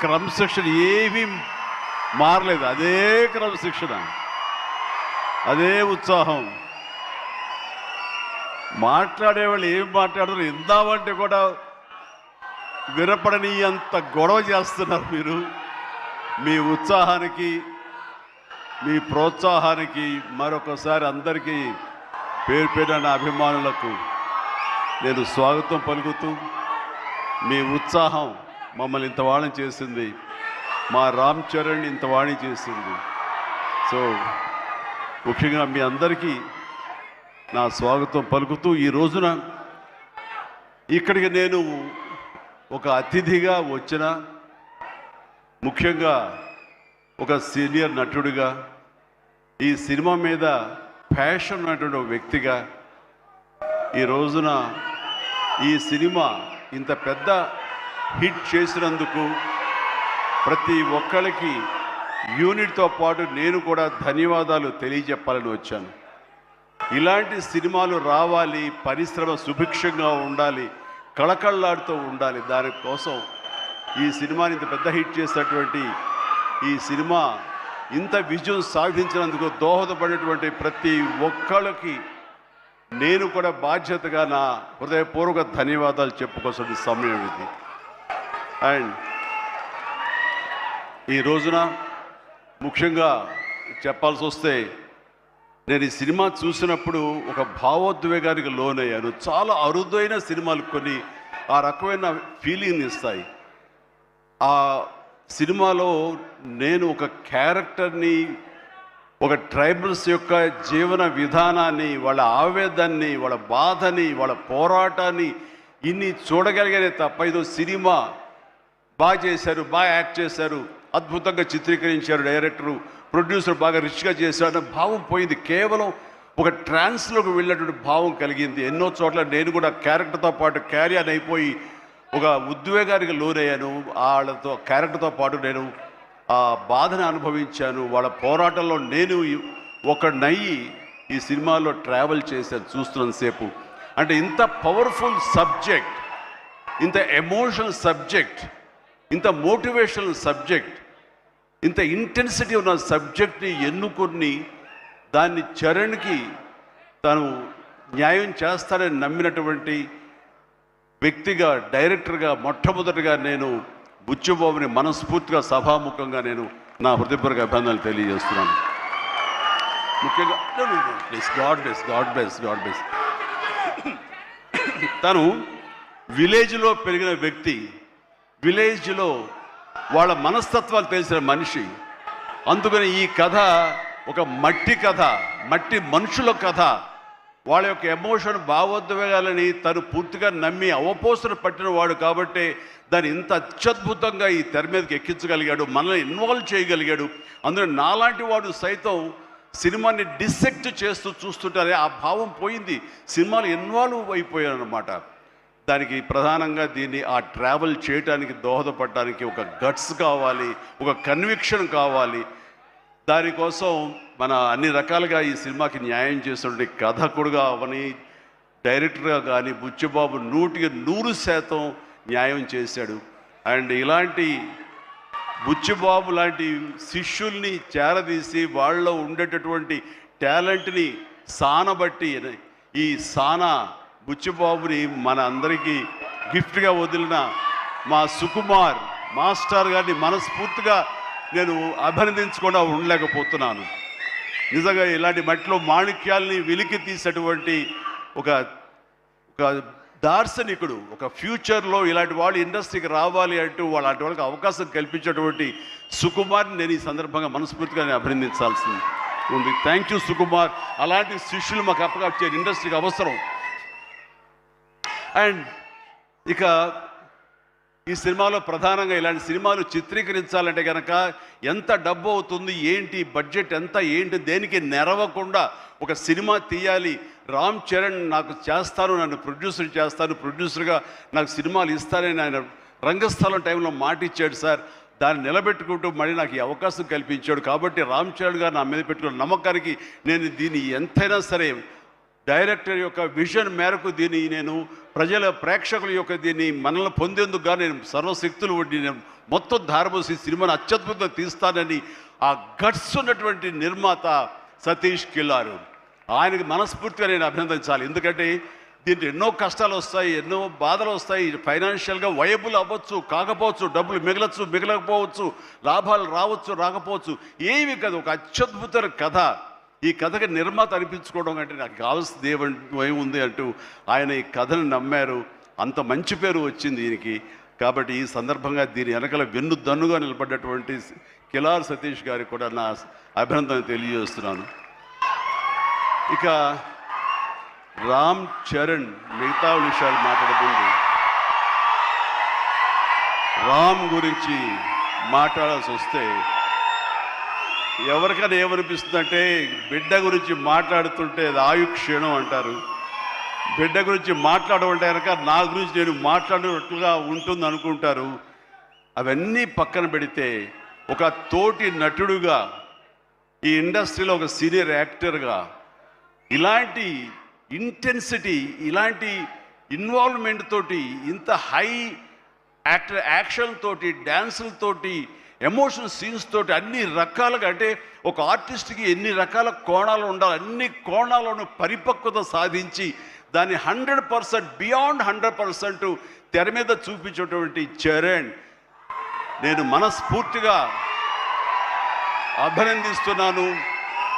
క్రమశిక్షణ ఏమీ మారలేదు. అదే క్రమశిక్షణ, అదే ఉత్సాహం. మాట్లాడేవాళ్ళు ఏం మాట్లాడుతున్నారు ఇందామంటే కూడా వినపడని అంత గొడవ చేస్తున్నారు మీరు. మీ ఉత్సాహానికి, మీ ప్రోత్సాహానికి మరొకసారి అందరికీ పేరు పేరున నా అభిమానులకు నేను స్వాగతం పలుకుతూ, మీ ఉత్సాహం మమ్మల్ని ఇంత వాణి చేసింది, మా రామ్ చరణ్ ఇంత వాణి చేసింది. సో ముఖ్యంగా మీ అందరికీ నా స్వాగతం పలుకుతూ, ఈ రోజున ఇక్కడికి నేను ఒక అతిథిగా వచ్చిన, ముఖ్యంగా ఒక సీనియర్ నటుడిగా, ఈ సినిమా మీద ప్యాషన్ ఉన్నటువంటి ఒక వ్యక్తిగా, ఈ రోజున ఈ సినిమా ఇంత పెద్ద హిట్ చేసినందుకు ప్రతి ఒక్కరికి యూనిట్తో పాటు నేను కూడా ధన్యవాదాలు తెలియజెప్పాలని వచ్చాను. ఇలాంటి సినిమాలు రావాలి, పరిశ్రమ సుభిక్షంగా ఉండాలి, కళకళలాడుతూ ఉండాలి. దానికోసం ఈ సినిమాని ఇంత పెద్ద హిట్ చేసినటువంటి ఈ సినిమా ఇంత విజయం సాధించినందుకు దోహదపడినటువంటి ప్రతి ఒక్కళ్ళకి నేను కూడా బాధ్యతగా నా హృదయపూర్వక ధన్యవాదాలు చెప్పుకోవాల్సిన సమయం ఇది. అండ్ ఈ రోజున ముఖ్యంగా చెప్పాల్సి వస్తే, నేను ఈ సినిమా చూసినప్పుడు ఒక భావోద్వేగానికి లోనయ్యాను. చాలా అరుదైన సినిమాలు కొన్ని ఆ రకమైన ఫీలింగ్ ఇస్తాయి. ఆ సినిమాలో నేను ఒక క్యారెక్టర్ని, ఒక ట్రైబల్స్ యొక్క జీవన విధానాన్ని, వాళ్ళ ఆవేదాన్ని, వాళ్ళ బాధని, వాళ్ళ పోరాటాన్ని ఇన్ని చూడగలిగానే తప్ప ఏదో సినిమా బాగా చేశారు, బాగా యాక్ట్ చేశారు, అద్భుతంగా చిత్రీకరించారు డైరెక్టరు, ప్రొడ్యూసర్ బాగా రిచ్గా చేశాడు అన్న భావం పోయింది. కేవలం ఒక ట్రాన్స్లోకి వెళ్ళినటువంటి భావం కలిగింది. ఎన్నో చోట్ల నేను కూడా క్యారెక్టర్తో పాటు క్యారియర్ అయిపోయి ఒక ఉద్వేగానికి లోనయ్యాను. వాళ్ళతో క్యారెక్టర్తో పాటు నేను ఆ బాధను అనుభవించాను. వాళ్ళ పోరాటంలో నేను ఒకనయ్యి ఈ సినిమాలో ట్రావెల్ చేశాను చూస్తున్నంతసేపు. అంటే ఇంత పవర్ఫుల్ సబ్జెక్ట్, ఇంత ఎమోషనల్ సబ్జెక్ట్, ఇంత మోటివేషనల్ సబ్జెక్ట్, ఇంత ఇంటెన్సిటీ ఉన్న సబ్జెక్ట్ని ఎన్నుకొని దాన్ని చరణ్కి తను న్యాయం చేస్తానని నమ్మినటువంటి వ్యక్తిగా, డైరెక్టర్గా మొట్టమొదటిగా నేను బుచ్చిబాబుని మనస్ఫూర్తిగా సభాముఖంగా నేను నా హృదయపూర్వక అభినందనలు తెలియజేస్తున్నాను. ముఖ్యంగా గాడ్ బ్లెస్. తను విలేజ్లో పెరిగిన వ్యక్తి, విలేజ్లో వాళ్ళ మనస్తత్వాలు తెలిసిన మనిషి. అందుకని ఈ కథ ఒక మట్టి కథ, మట్టి మనుషుల కథ. వాళ్ళ యొక్క ఎమోషన్, భావోద్వేగాలని తను పూర్తిగా నమ్మి అవపోసన పట్టిన వాడు కాబట్టి దాన్ని ఇంత అత్యద్భుతంగా ఈ తెర మీదకి ఎక్కించగలిగాడు, మనల్ని ఇన్వాల్వ్ చేయగలిగాడు. అందులో నాలాంటి వాడు సైతం సినిమాని డిసెక్ట్ చేస్తూ చూస్తుంటారే ఆ భావం పోయింది. సినిమాలు ఇన్వాల్వ్ అయిపోయాను అనమాట. దానికి ప్రధానంగా దీన్ని ఆ ట్రావెల్ చేయడానికి దోహదపడడానికి ఒక గట్స్ కావాలి, ఒక కన్విక్షన్ కావాలి. దానికోసం మన అన్ని రకాలుగా ఈ సినిమాకి న్యాయం చేస్తుంటే కథకుడుగా అవని, డైరెక్టర్గా కానీ బుచ్చిబాబు 100% న్యాయం చేశాడు. అండ్ ఇలాంటి బుచ్చిబాబు లాంటి శిష్యుల్ని చేరదీసి వాళ్ళలో ఉండేటటువంటి టాలెంట్ని సానబట్టి ఈ బుచ్చిబాబుని మన అందరికీ గిఫ్ట్గా వదిలిన మా సుకుమార్ మాస్టర్ గారిని మనస్ఫూర్తిగా నేను అభినందించకుండా ఉండలేకపోతున్నాను. నిజంగా ఇలాంటి మట్టిలో మాణిక్యాల్ని వెలికి తీసేటువంటి ఒక దార్శనికుడు, ఒక ఫ్యూచర్లో ఇలాంటి వాళ్ళు ఇండస్ట్రీకి రావాలి అంటూ అలాంటి వాళ్ళకి అవకాశం కల్పించేటువంటి సుకుమార్ని నేను ఈ సందర్భంగా మనస్ఫూర్తిగా నేను అభినందించాల్సి ఉంది. Thank you Sukumar. అలాంటి శిష్యులు మాకు అప్పగా ఇండస్ట్రీకి అవసరం. అండ్ ఇక ఈ సినిమాలో ప్రధానంగా ఇలాంటి సినిమాలు చిత్రీకరించాలంటే కనుక ఎంత డబ్బు అవుతుంది, ఏంటి బడ్జెట్ ఎంత, ఏంటి, దేనికి నెరవకుండా ఒక సినిమా తీయాలి. రామ్ చరణ్ నాకు చేస్తాను, నన్ను ప్రొడ్యూసర్గా నాకు సినిమాలు ఇస్తానని ఆయన రంగస్థలం టైంలో మాట ఇచ్చాడు సార్. దాన్ని నిలబెట్టుకుంటూ మళ్ళీ నాకు ఈ అవకాశం కల్పించాడు. కాబట్టి రామ్ చరణ్ గారు నా మీద పెట్టుకున్న నమ్మకానికి నేను దీన్ని ఎంతైనా సరే డైరెక్టర్ యొక్క విజన్ మేరకు దీన్ని నేను ప్రేక్షకుల యొక్క దీన్ని మనల్ని పొందేందుకుగా నేను సర్వశక్తులు వడ్డీ నేను మొత్తం ధారపోసి సినిమాను అత్యద్భుతంగా తీస్తానని ఆ గట్స్ ఉన్నటువంటి నిర్మాత సతీష్ కిల్లారు. ఆయనకి మనస్ఫూర్తిగా నేను అభినందించాలి. ఎందుకంటే దీంట్లో ఎన్నో కష్టాలు వస్తాయి, ఎన్నో బాధలు వస్తాయి. ఫైనాన్షియల్గా వయబుల్ అవ్వచ్చు, కాకపోవచ్చు, డబ్బులు మిగలచ్చు, మిగలకపోవచ్చు, లాభాలు రావచ్చు, రాకపోవచ్చు, ఏమి కాదు. ఒక అత్యద్భుతమైన కథ. ఈ కథకి నిర్మాత అనిపించుకోవడం అంటే నాకు కావాల్సింది ఏముంది అంటూ ఆయన ఈ కథను నమ్మారు. అంత మంచి పేరు వచ్చింది దీనికి. కాబట్టి ఈ సందర్భంగా దీని వెనకల వెన్నుదన్నుగా నిలబడ్డటువంటి కిలార్ సతీష్ గారికి కూడా నా అభినందన తెలియజేస్తున్నాను. ఇక రామ్ చరణ్ మిగతా విషయాలు మాట్లాడబోండి. రామ్ గురించి మాట్లాడాల్సి వస్తే ఎవరికైనా ఏమనిపిస్తుందంటే బిడ్డ గురించి మాట్లాడుతుంటే అది ఆయుక్షీణం అంటారు. బిడ్డ గురించి మాట్లాడమంటే కనుక నా గురించి నేను మాట్లాడినట్లుగా ఉంటుంది అనుకుంటారు. అవన్నీ పక్కన పెడితే ఒక తోటి నటుడుగా, ఈ ఇండస్ట్రీలో ఒక సీనియర్ యాక్టర్గా ఇలాంటి ఇంటెన్సిటీ, ఇలాంటి ఇన్వాల్వ్మెంట్ తోటి, ఇంత హై యాక్షన్ తోటి, డ్యాన్సులతోటి, ఎమోషనల్ సీన్స్ తోటి అన్ని రకాలుగా, అంటే ఒక ఆర్టిస్ట్కి ఎన్ని రకాల కోణాలు ఉండాలి, అన్ని కోణాలను పరిపక్వత సాధించి దాన్ని 100% బియాండ్ 100% తెర మీద చూపించేటువంటి చరణ్ నేను మనస్ఫూర్తిగా అభినందిస్తున్నాను.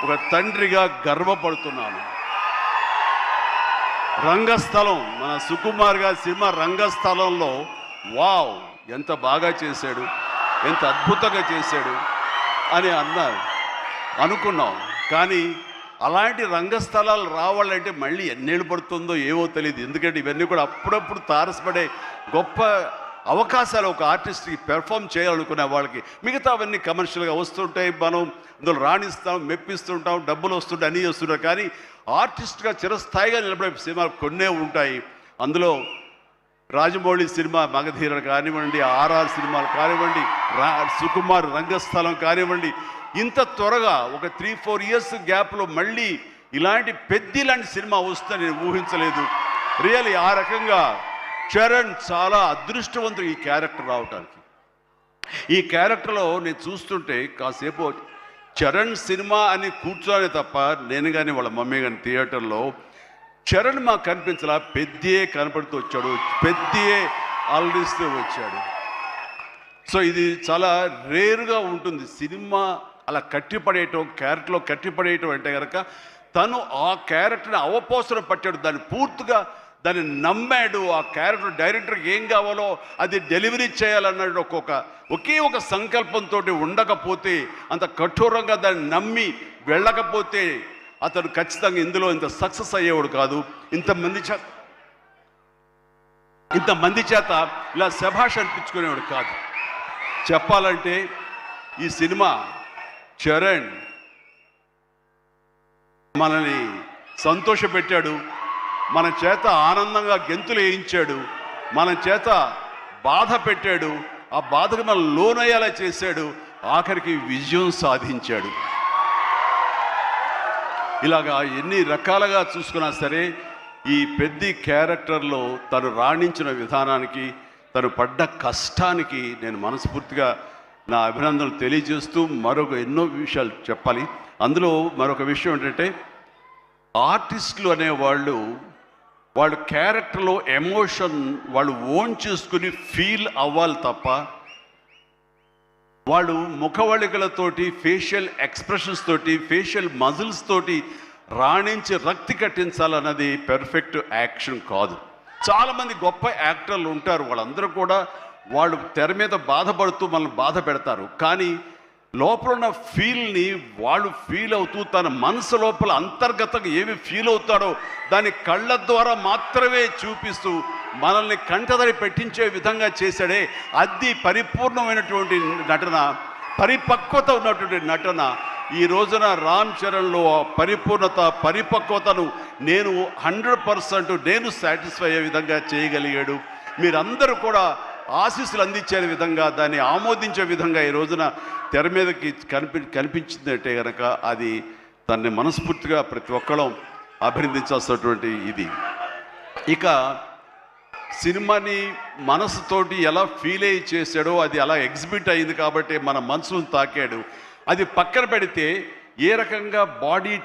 ఒక తండ్రిగా గర్వపడుతున్నాను. రంగస్థలం, మన సుకుమార్ గారి సినిమా రంగస్థలంలో వావ్ ఎంత బాగా చేశాడు, ఎంత అద్భుతంగా చేశాడు అని అనుకున్నాం. కానీ అలాంటి రంగస్థలాలు రావాలంటే మళ్ళీ ఎన్నేళ్ళు పడుతుందో ఏవో తెలియదు. ఎందుకంటే ఇవన్నీ కూడా అప్పుడప్పుడు తారసపడే గొప్ప అవకాశాలు ఒక ఆర్టిస్ట్కి పెర్ఫామ్ చేయాలనుకునే వాళ్ళకి. మిగతా అవన్నీ కమర్షియల్గా వస్తుంటాయి, మనం అందులో రాణిస్తాం, మెప్పిస్తుంటాం, డబ్బులు వస్తుంటాయి, అన్నీ వస్తుంటాయి. కానీ ఆర్టిస్ట్గా చిరస్థాయిగా నిలబడే సినిమాలు కొన్నే ఉంటాయి. అందులో రాజమౌళి సినిమా మగధీర కానివ్వండి, ఆర్ఆర్ సినిమాలు కానివ్వండి, సుకుమార్ రంగస్థలం కానివ్వండి, ఇంత త్వరగా ఒక 3-4 ఇయర్స్ గ్యాప్లో మళ్ళీ ఇలాంటి లాంటి సినిమా వస్తుందని నేను ఊహించలేదు. రియల్లీ ఆ రకంగా చరణ్ చాలా అదృష్టవంతుడు ఈ క్యారెక్టర్ రావటానికి. ఈ క్యారెక్టర్లో నేను చూస్తుంటే కాసేపు చరణ్ సినిమా అని కూర్చోనే తప్ప నేను కానీ వాళ్ళ మమ్మీ కానీ థియేటర్లో చరణ్ మాకు కనిపించలా, పెద్దే కనపడుతూ వచ్చాడు, పెద్దే అలరిస్తూ వచ్చాడు. సో ఇది చాలా రేరుగా ఉంటుంది. సినిమా అలా కట్టిపడేయటం, క్యారెక్టర్లో కట్టిపడేయటం అంటే కనుక తను ఆ క్యారెక్టర్ని అవపోసన పట్టాడు, దాన్ని పూర్తిగా దాన్ని నమ్మాడు. ఆ క్యారెక్టర్ డైరెక్టర్కి ఏం కావాలో అది డెలివరీ చేయాలన్నాడు. ఒకే ఒక సంకల్పంతో ఉండకపోతే, అంత కఠోరంగా దాన్ని నమ్మి వెళ్ళకపోతే అతడు ఖచ్చితంగా ఇందులో ఇంత సక్సెస్ అయ్యేవాడు కాదు. ఇంతమంది చేత ఇలా శభాష్ అనిపించుకునేవాడు కాదు. చెప్పాలంటే ఈ సినిమా చరణ్ మనల్ని సంతోషపెట్టాడు, మన చేత ఆనందంగా గెంతులు వేయించాడు, మన చేత బాధ పెట్టాడు, ఆ బాధకు మనం లోనయ్యేలా చేశాడు, ఆఖరికి విజయం సాధించాడు. ఇలాగా ఎన్ని రకాలుగా చూసుకున్నా సరే ఈ పెద్ద క్యారెక్టర్లో తను రాణించిన విధానానికి, తను పడ్డ కష్టానికి నేను మనస్ఫూర్తిగా నా అభినందనలు తెలియజేస్తూ మరొక ఎన్నో విషయాలు చెప్పాలి. అందులో మరొక విషయం ఏంటంటే ఆర్టిస్టులు అనేవాళ్ళు వాళ్ళ క్యారెక్టర్లో ఎమోషన్ వాళ్ళు ఓన్ చేసుకుని ఫీల్ అవ్వాలి తప్ప వాళ్ళు ముఖవళికలతోటి, ఫేషియల్ ఎక్స్ప్రెషన్స్ తోటి, ఫేషియల్ మజిల్స్ తోటి రాణించి రక్తి కట్టించాలన్నది పెర్ఫెక్ట్ యాక్షన్ కాదు. చాలామంది గొప్ప యాక్టర్లు ఉంటారు, వాళ్ళందరూ కూడా వాళ్ళు తెర మీద బాధపడుతూ మనల్ని బాధ పెడతారు. కానీ లోపల ఉన్న ఫీల్ని వాళ్ళు ఫీల్ అవుతూ తన మనసు లోపల అంతర్గతంగా ఏమి ఫీల్ అవుతాడో దాన్ని కళ్ళ ద్వారా మాత్రమే చూపిస్తూ మనల్ని కంటదరి పెట్టించే విధంగా చేశాడే, అది పరిపూర్ణమైనటువంటి నటన, పరిపక్వత ఉన్నటువంటి నటన. ఈ రోజున రామ్ చరణ్లో పరిపూర్ణత, పరిపక్వతను నేను 100% నేను సాటిస్ఫై అయ్యే విధంగా చేయగలిగాడు. మీరందరూ కూడా ఆశీస్సులు అందించే విధంగా, దాన్ని ఆమోదించే విధంగా ఈ రోజున తెర మీదకి కనిపించిందంటే కనుక అది తనని మనస్ఫూర్తిగా ప్రతి ఒక్కళ్ళం అభినందించాల్సినటువంటి ఇది. ఇక సినిమాని మనసుతోటి ఎలా ఫీల్ అయ్యి చేశాడో అది అలా ఎగ్జిబిట్ అయింది కాబట్టి మన మనసును తాకాడు. అది పక్కన పెడితే ఏ రకంగా బాడీ